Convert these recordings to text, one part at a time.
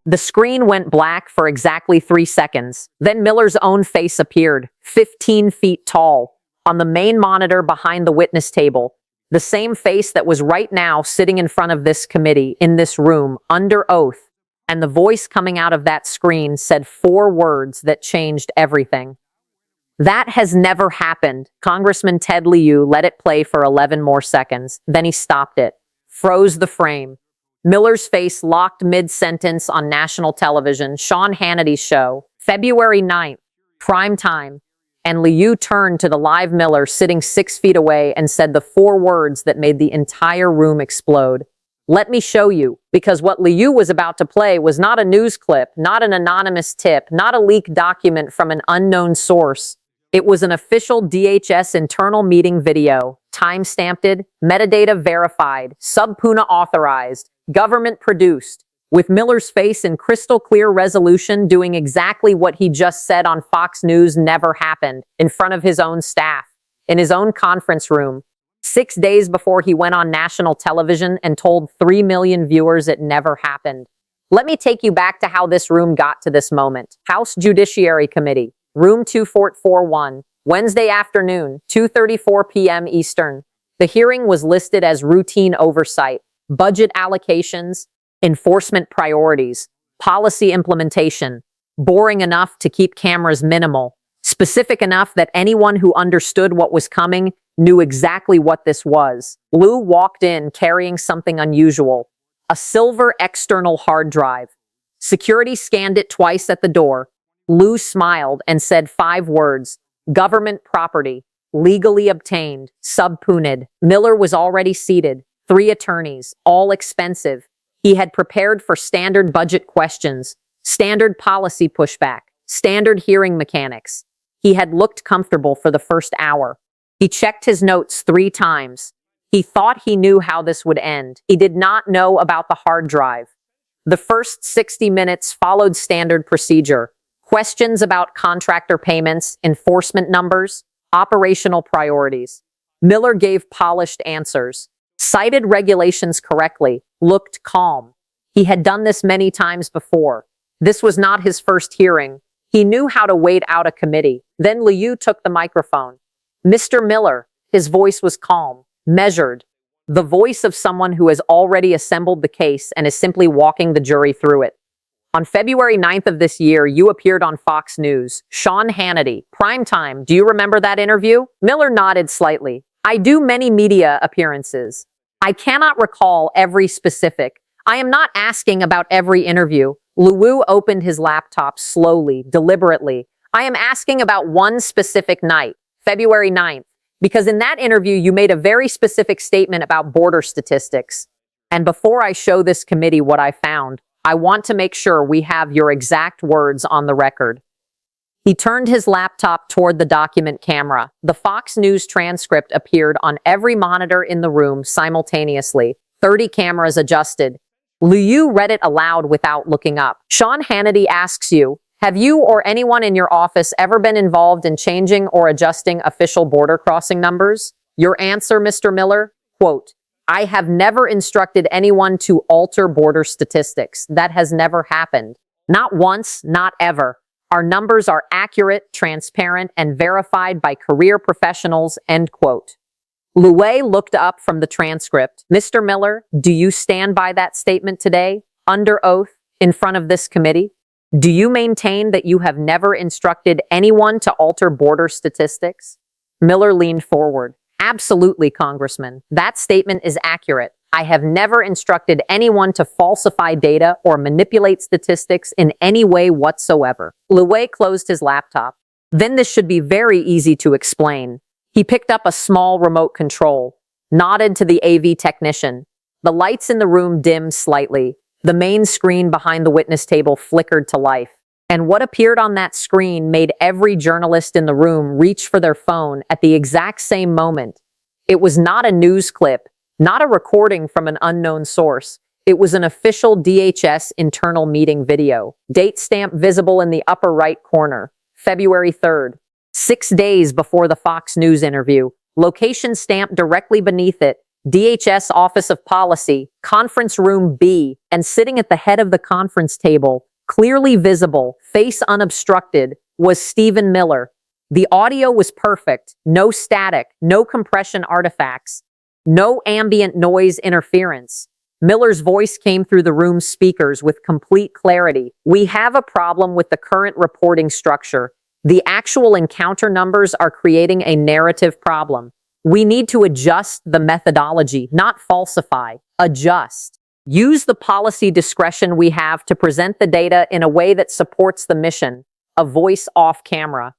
The screen went black for exactly 3 seconds. Then Miller's own face appeared, 15 feet tall, on the main monitor behind the witness table. The same face that was right now sitting in front of this committee, in this room, under oath. And the voice coming out of that screen said 4 words that changed everything. That has never happened. Congressman Ted Lieu let it play for 11 more seconds. Then he stopped it, froze the frame. Miller's face locked mid-sentence on national television, Sean Hannity's show, February 9th, Primetime, and Lieu turned to the live Miller sitting 6 feet away and said the 4 words that made the entire room explode. Let me show you, because what Lieu was about to play was not a news clip, not an anonymous tip, not a leaked document from an unknown source. It was an official DHS internal meeting video, time-stamped, metadata verified, subpoena authorized, government produced, with Miller's face in crystal clear resolution doing exactly what he just said on Fox News never happened, in front of his own staff, in his own conference room, 6 days before he went on national television and told 3 million viewers it never happened. Let me take you back to how this room got to this moment. House Judiciary Committee, Room 2441, Wednesday afternoon, 2:34 p.m. Eastern. The hearing was listed as routine oversight, budget allocations, enforcement priorities, policy implementation, boring enough to keep cameras minimal, specific enough that anyone who understood what was coming knew exactly what this was. Lieu walked in carrying something unusual, a silver external hard drive. Security scanned it twice at the door. Lieu smiled and said 5 words, government property, legally obtained, subpoenaed. Miller was already seated, 3 attorneys, all expensive. He had prepared for standard budget questions, standard policy pushback, standard hearing mechanics. He had looked comfortable for the first hour. He checked his notes 3 times. He thought he knew how this would end. He did not know about the hard drive. The first 60 minutes followed standard procedure. Questions about contractor payments, enforcement numbers, operational priorities. Miller gave polished answers, cited regulations correctly, looked calm. He had done this many times before. This was not his first hearing. He knew how to wait out a committee. Then Lieu took the microphone. Mr. Miller, his voice was calm, measured, the voice of someone who has already assembled the case and is simply walking the jury through it. On February 9th of this year, you appeared on Fox News. Sean Hannity, Primetime. Do you remember that interview? Miller nodded slightly. I do many media appearances. I cannot recall every specific. I am not asking about every interview. Lieu opened his laptop slowly, deliberately. I am asking about one specific night, February 9th, because in that interview, you made a very specific statement about border statistics. And before I show this committee what I found, I want to make sure we have your exact words on the record. He turned his laptop toward the document camera. The Fox News transcript appeared on every monitor in the room simultaneously, 30 cameras adjusted. Lieu read it aloud without looking up. Sean Hannity asks you, have you or anyone in your office ever been involved in changing or adjusting official border crossing numbers? Your answer, Mr. Miller? Quote, I have never instructed anyone to alter border statistics. That has never happened. Not once, not ever. Our numbers are accurate, transparent, and verified by career professionals, end quote. Lieu looked up from the transcript. Mr. Miller, do you stand by that statement today, under oath, in front of this committee? Do you maintain that you have never instructed anyone to alter border statistics? Miller leaned forward. Absolutely, Congressman. That statement is accurate. I have never instructed anyone to falsify data or manipulate statistics in any way whatsoever. Lieu closed his laptop. Then this should be very easy to explain. He picked up a small remote control, nodded to the AV technician. The lights in the room dimmed slightly. The main screen behind the witness table flickered to life. And what appeared on that screen made every journalist in the room reach for their phone at the exact same moment. It was not a news clip, not a recording from an unknown source. It was an official DHS internal meeting video. Date stamp visible in the upper right corner, February 3rd, 6 days before the Fox News interview. Location stamp directly beneath it, DHS Office of Policy, Conference Room B, and sitting at the head of the conference table, clearly visible, face unobstructed, was Stephen Miller. The audio was perfect, no static, no compression artifacts, no ambient noise interference. Miller's voice came through the room's speakers with complete clarity. We have a problem with the current reporting structure. The actual encounter numbers are creating a narrative problem. We need to adjust the methodology, not falsify. Adjust. Use the policy discretion we have to present the data in a way that supports the mission. A voice off camera.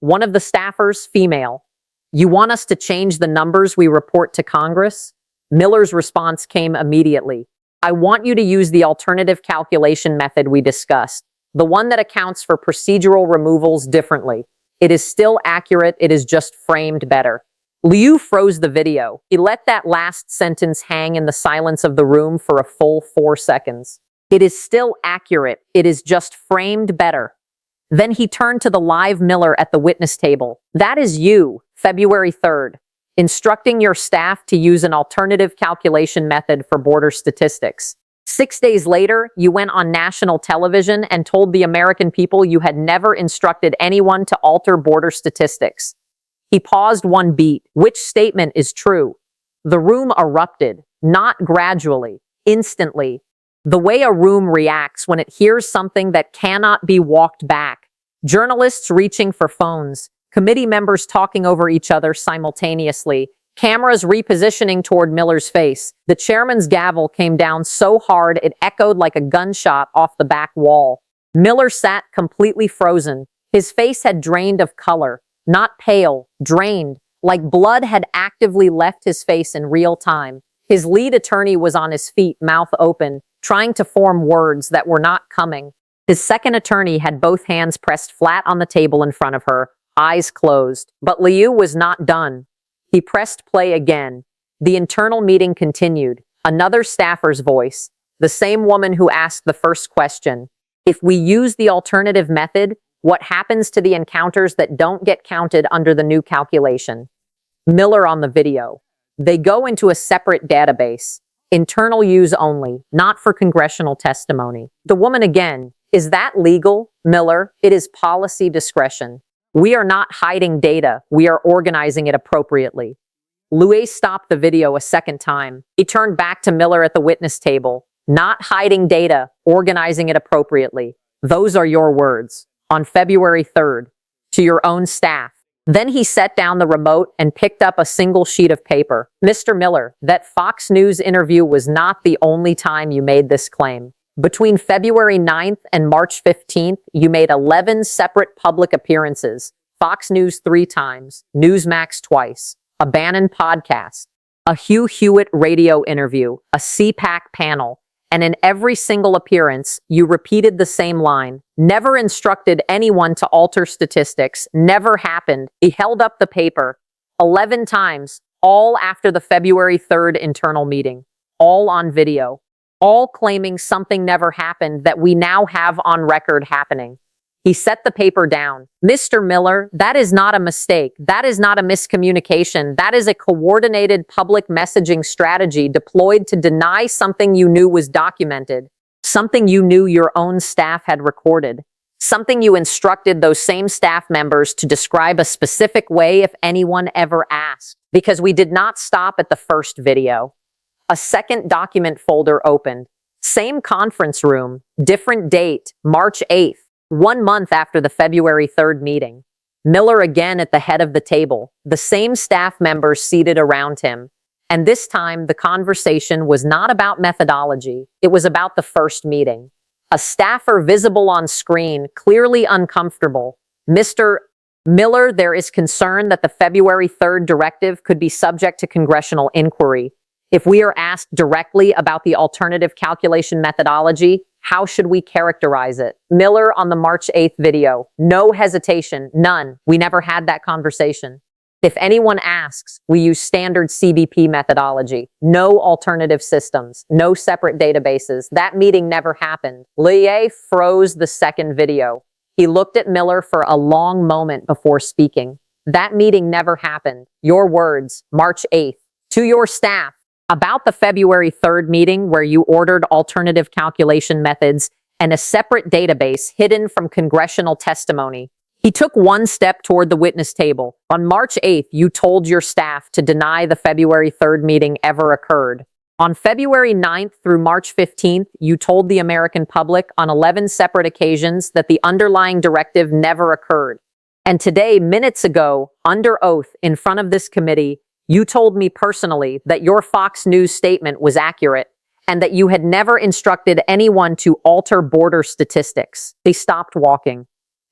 One of the staffers, female. You want us to change the numbers we report to Congress? Miller's response came immediately. I want you to use the alternative calculation method we discussed, the one that accounts for procedural removals differently. It is still accurate, it is just framed better. Lieu froze the video. He let that last sentence hang in the silence of the room for a full 4 seconds. It is still accurate, it is just framed better. Then he turned to the live Miller at the witness table. That is you, February 3rd. Instructing your staff to use an alternative calculation method for border statistics. 6 days later, you went on national television and told the American people you had never instructed anyone to alter border statistics. He paused one beat. Which statement is true? The room erupted, not gradually, instantly. The way a room reacts when it hears something that cannot be walked back. Journalists reaching for phones. Committee members talking over each other simultaneously, cameras repositioning toward Miller's face. The chairman's gavel came down so hard it echoed like a gunshot off the back wall. Miller sat completely frozen. His face had drained of color, not pale, drained, like blood had actively left his face in real time. His lead attorney was on his feet, mouth open, trying to form words that were not coming. His second attorney had both hands pressed flat on the table in front of her, eyes closed. But Lieu was not done. He pressed play again. The internal meeting continued. Another staffer's voice, the same woman who asked the first question. If we use the alternative method, what happens to the encounters that don't get counted under the new calculation? Miller on the video. They go into a separate database. Internal use only, not for congressional testimony. The woman again. Is that legal, Miller? It is policy discretion. We are not hiding data, we are organizing it appropriately. Lieu stopped the video a second time. He turned back to Miller at the witness table. Not hiding data, organizing it appropriately. Those are your words. On February 3rd, to your own staff. Then he set down the remote and picked up a single sheet of paper. Mr. Miller, that Fox News interview was not the only time you made this claim. Between February 9th and March 15th, you made 11 separate public appearances. Fox News 3 times, Newsmax twice, a Bannon podcast, a Hugh Hewitt radio interview, a CPAC panel, and in every single appearance, you repeated the same line. Never instructed anyone to alter statistics. Never happened. He held up the paper. 11 times, all after the February 3rd internal meeting. All on video. All claiming something never happened that we now have on record happening. He set the paper down. Mr. Miller, that is not a mistake. That is not a miscommunication. That is a coordinated public messaging strategy deployed to deny something you knew was documented, something you knew your own staff had recorded, something you instructed those same staff members to describe a specific way if anyone ever asked. Because we did not stop at the first video. A second document folder opened. Same conference room, different date, March 8th, 1 month after the February 3rd meeting. Miller again at the head of the table, the same staff members seated around him. And this time, the conversation was not about methodology. It was about the first meeting. A staffer visible on screen, clearly uncomfortable. Mr. Miller, there is concern that the February 3rd directive could be subject to congressional inquiry. If we are asked directly about the alternative calculation methodology, how should we characterize it? Miller on the March 8th video. No hesitation, none. We never had that conversation. If anyone asks, we use standard CBP methodology. No alternative systems, no separate databases. That meeting never happened. Lieu froze the second video. He looked at Miller for a long moment before speaking. That meeting never happened. Your words, March 8th. To your staff. About the February 3rd meeting where you ordered alternative calculation methods and a separate database hidden from congressional testimony. He took one step toward the witness table. On March 8th, you told your staff to deny the February 3rd meeting ever occurred. On February 9th through March 15th, you told the American public on 11 separate occasions that the underlying directive never occurred. And today, minutes ago, under oath in front of this committee, you told me personally that your Fox News statement was accurate and that you had never instructed anyone to alter border statistics. They stopped walking.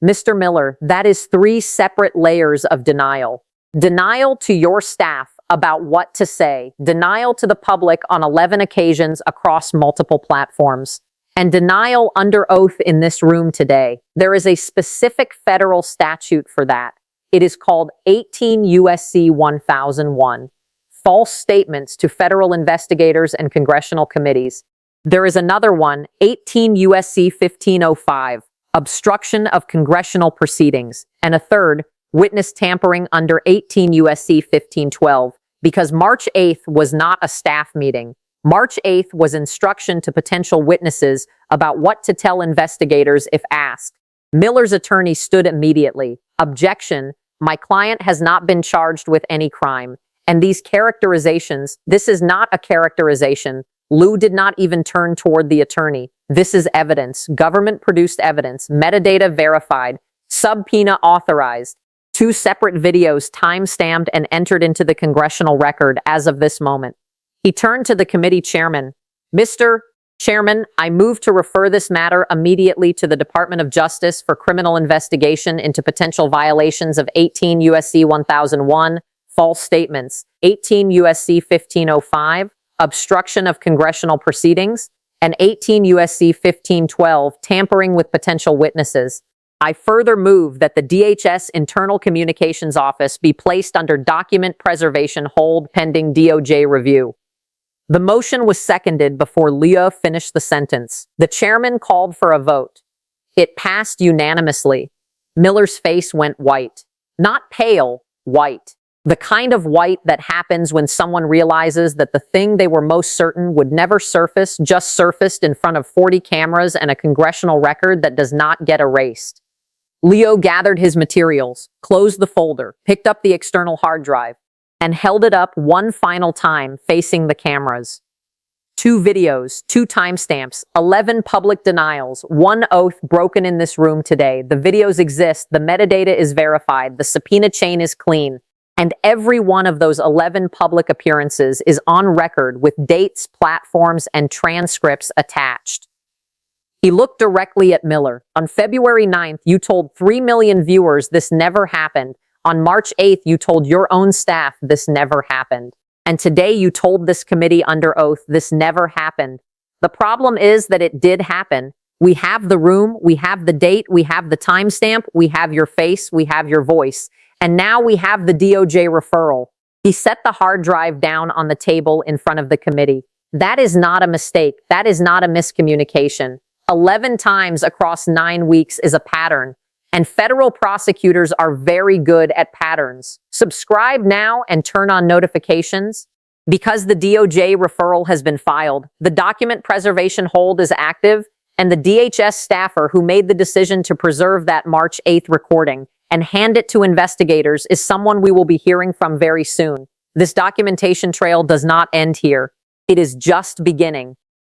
Mr. Miller, that is 3 separate layers of denial. Denial to your staff about what to say, denial to the public on 11 occasions across multiple platforms, and denial under oath in this room today. There is a specific federal statute for that. It is called 18 U.S.C. 1001, false statements to federal investigators and congressional committees. There is another one, 18 U.S.C. 1505, obstruction of congressional proceedings, and a third, witness tampering under 18 U.S.C. 1512, because March 8th was not a staff meeting. March 8th was instruction to potential witnesses about what to tell investigators if asked. Miller's attorney stood immediately. Objection, my client has not been charged with any crime. And these characterizations, this is not a characterization. Lieu did not even turn toward the attorney. This is evidence, government-produced evidence, metadata verified, subpoena authorized. 2 separate videos time-stamped and entered into the congressional record as of this moment. He turned to the committee chairman. Mr. Chairman, I move to refer this matter immediately to the Department of Justice for criminal investigation into potential violations of 18 U.S.C. 1001, false statements, 18 U.S.C. 1505, obstruction of congressional proceedings, and 18 U.S.C. 1512, tampering with potential witnesses. I further move that the DHS Internal Communications Office be placed under document preservation hold pending DOJ review. The motion was seconded before Lieu finished the sentence. The chairman called for a vote. It passed unanimously. Miller's face went white. Not pale, white. The kind of white that happens when someone realizes that the thing they were most certain would never surface just surfaced in front of 40 cameras and a congressional record that does not get erased. Lieu gathered his materials, closed the folder, picked up the external hard drive, and held it up one final time facing the cameras. 2 videos, 2 timestamps, 11 public denials, 1 oath broken in this room today. The videos exist, the metadata is verified, the subpoena chain is clean, and every one of those 11 public appearances is on record with dates, platforms, and transcripts attached. He looked directly at Miller. On February 9th, you told 3 million viewers this never happened. On March 8th, you told your own staff this never happened. And today you told this committee under oath this never happened. The problem is that it did happen. We have the room, we have the date, we have the timestamp, we have your face, we have your voice. And now we have the DOJ referral. He set the hard drive down on the table in front of the committee. That is not a mistake. That is not a miscommunication. 11 times across 9 weeks is a pattern. And federal prosecutors are very good at patterns. Subscribe now and turn on notifications. Because the DOJ referral has been filed, the document preservation hold is active, and the DHS staffer who made the decision to preserve that March 8th recording and hand it to investigators is someone we will be hearing from very soon. This documentation trail does not end here. It is just beginning.